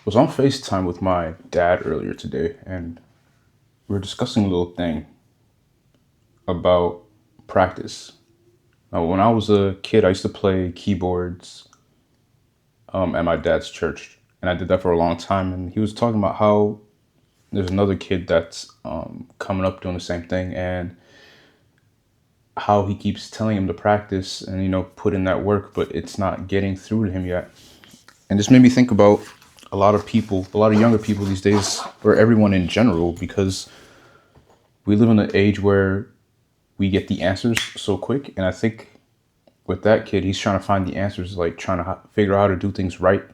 Was on FaceTime with my dad earlier today, and we were discussing a little thing about practice. Now, when I was a kid, I used to play keyboards at my dad's church, and I did that for a long time. And he was talking about how there's another kid that's coming up doing the same thing, and how he keeps telling him to practice and put in that work, but it's not getting through to him yet. And this made me think about a lot of people, a lot of younger people these days, or everyone in general, because we live in an age where we get the answers so quick. And I think with that kid, he's trying to find the answers, like trying to figure out how to do things right,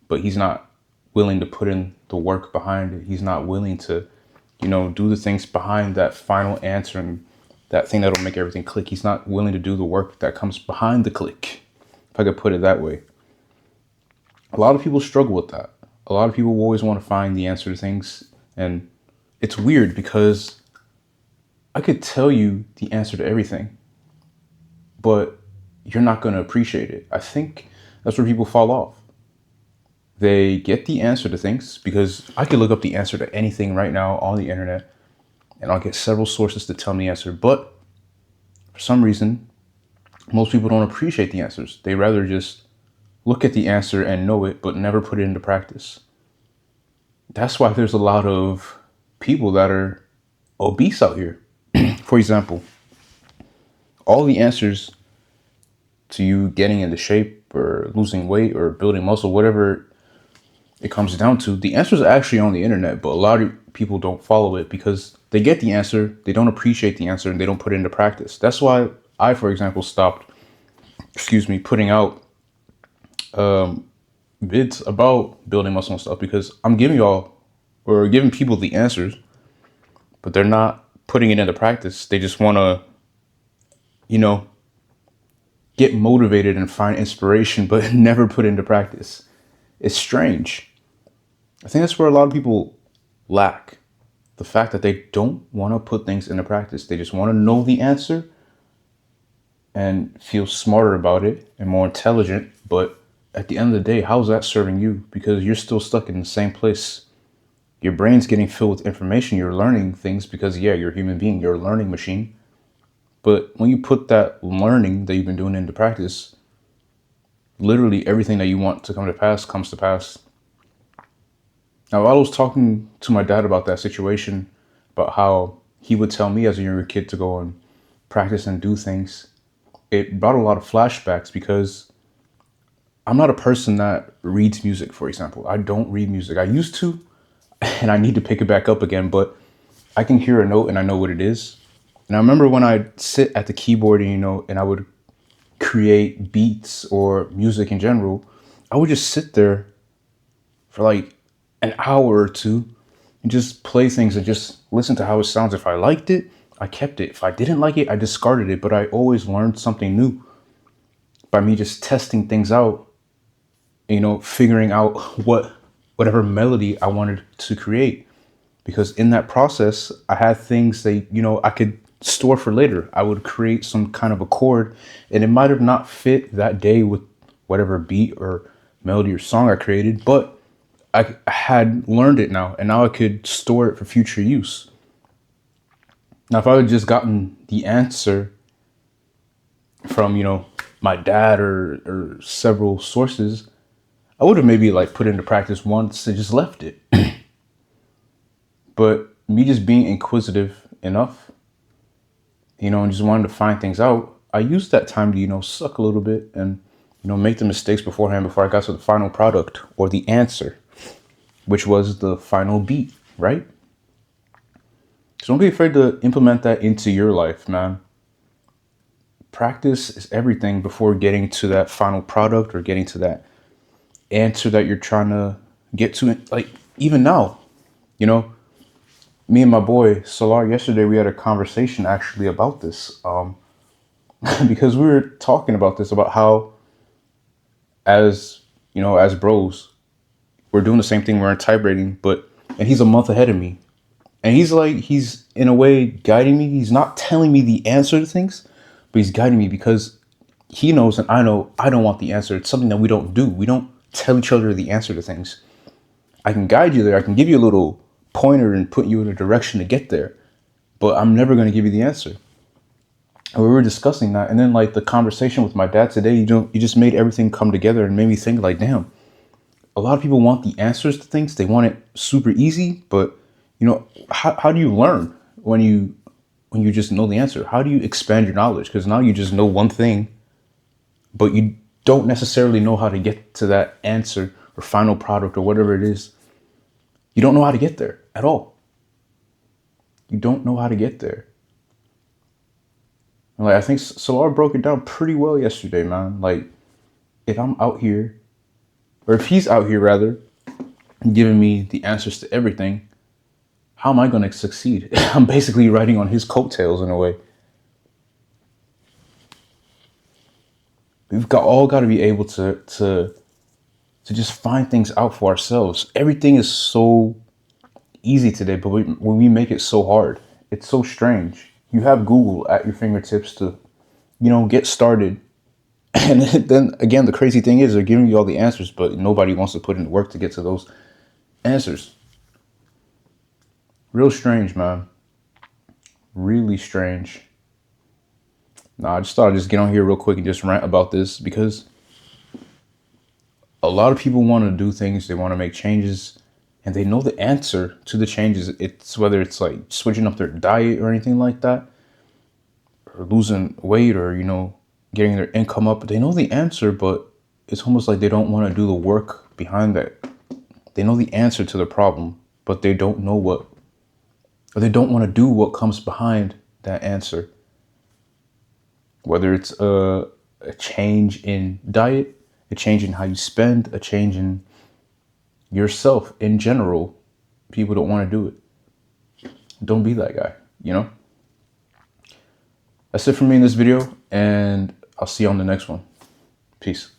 but he's not willing to put in the work behind it. He's not willing to, do the things behind that final answer and that thing that'll make everything click. He's not willing to do the work that comes behind the click, if I could put it that way. A lot of people struggle with that. A lot of people always want to find the answer to things. And it's weird because I could tell you the answer to everything, but you're not going to appreciate it. I think that's where people fall off. They get the answer to things because I could look up the answer to anything right now on the internet and I'll get several sources to tell me the answer. But for some reason, most people don't appreciate the answers. They rather just look at the answer and know it, but never put it into practice. That's why there's a lot of people that are obese out here. For example, all the answers to you getting into shape or losing weight or building muscle, whatever it comes down to, the answers are actually on the internet, but a lot of people don't follow it because they get the answer, they don't appreciate the answer, and they don't put it into practice. That's why I, for example, stopped, putting out vids about building muscle and stuff, because I'm giving y'all or giving people the answers, but they're not putting it into practice. They just want to, get motivated and find inspiration, but never put it into practice. It's strange. I think that's where a lot of people lack the fact that they don't want to put things into practice. They just want to know the answer and feel smarter about it and more intelligent. But at the end of the day, how's that serving you? Because you're still stuck in the same place. Your brain's getting filled with information. You're learning things because, yeah, you're a human being. You're a learning machine. But when you put that learning that you've been doing into practice, literally everything that you want to come to pass comes to pass. Now, I was talking to my dad about that situation, about how he would tell me as a younger kid to go and practice and do things. It brought a lot of flashbacks because I'm not a person that reads music, for example. I don't read music. I used to, and I need to pick it back up again, but I can hear a note and I know what it is. And I remember when I'd sit at the keyboard and I would create beats or music in general, I would just sit there for like an hour or two and just play things and just listen to how it sounds. If I liked it, I kept it. If I didn't like it, I discarded it. But I always learned something new by me just testing things out, figuring out whatever melody I wanted to create. Because in that process, I had things that, I could store for later. I would create some kind of a chord and it might have not fit that day with whatever beat or melody or song I created, but I had learned it now, and now I could store it for future use. Now, if I had just gotten the answer from, my dad or several sources, I would have maybe like put it into practice once and just left it. But me just being inquisitive enough, and just wanting to find things out, I used that time to, suck a little bit and, make the mistakes beforehand before I got to the final product or the answer, which was the final beat, right? So don't be afraid to implement that into your life, man. Practice is everything before getting to that final product or getting to that answer that you're trying to get to. Like, even now, me and my boy Solar yesterday, we had a conversation actually about this, because we were talking about this, about how as bros, we're doing the same thing. We're in type rating, and he's a month ahead of me, and he's in a way guiding me. He's not telling me the answer to things, but he's guiding me because he knows and I know I don't want the answer. It's something that we don't do. We don't tell each other the answer to things. I can guide you there. I can give you a little pointer and put you in a direction to get there, but I'm never going to give you the answer. And we were discussing that, and then like the conversation with my dad today, you just made everything come together and made me think like, damn, a lot of people want the answers to things. They want it super easy, but how do you learn when you just know the answer? How do you expand your knowledge? Because now you just know one thing, but you don't necessarily know how to get to that answer or final product or whatever it is. You don't know how to get there at all. You don't know how to get there. And like I think Solar broke it down pretty well yesterday, man. Like if I'm out here, or if he's out here rather, giving me the answers to everything, how am I going to succeed? I'm basically riding on his coattails in a way. We've all got to be able to just find things out for ourselves. Everything is so easy today, but when we make it so hard, it's so strange. You have Google at your fingertips to, get started. And then again, the crazy thing is they're giving you all the answers, but nobody wants to put in the work to get to those answers. Real strange, man. Really strange. Nah, I just thought I'd just get on here real quick and just rant about this because a lot of people want to do things. They want to make changes and they know the answer to the changes. It's whether it's like switching up their diet or anything like that, or losing weight, or, getting their income up. They know the answer, but it's almost like they don't want to do the work behind that. They know the answer to the problem, but they don't know or they don't want to do what comes behind that answer. Whether it's a change in diet, a change in how you spend, a change in yourself in general, people don't want to do it. Don't be that guy, That's it for me in this video, and I'll see you on the next one. Peace.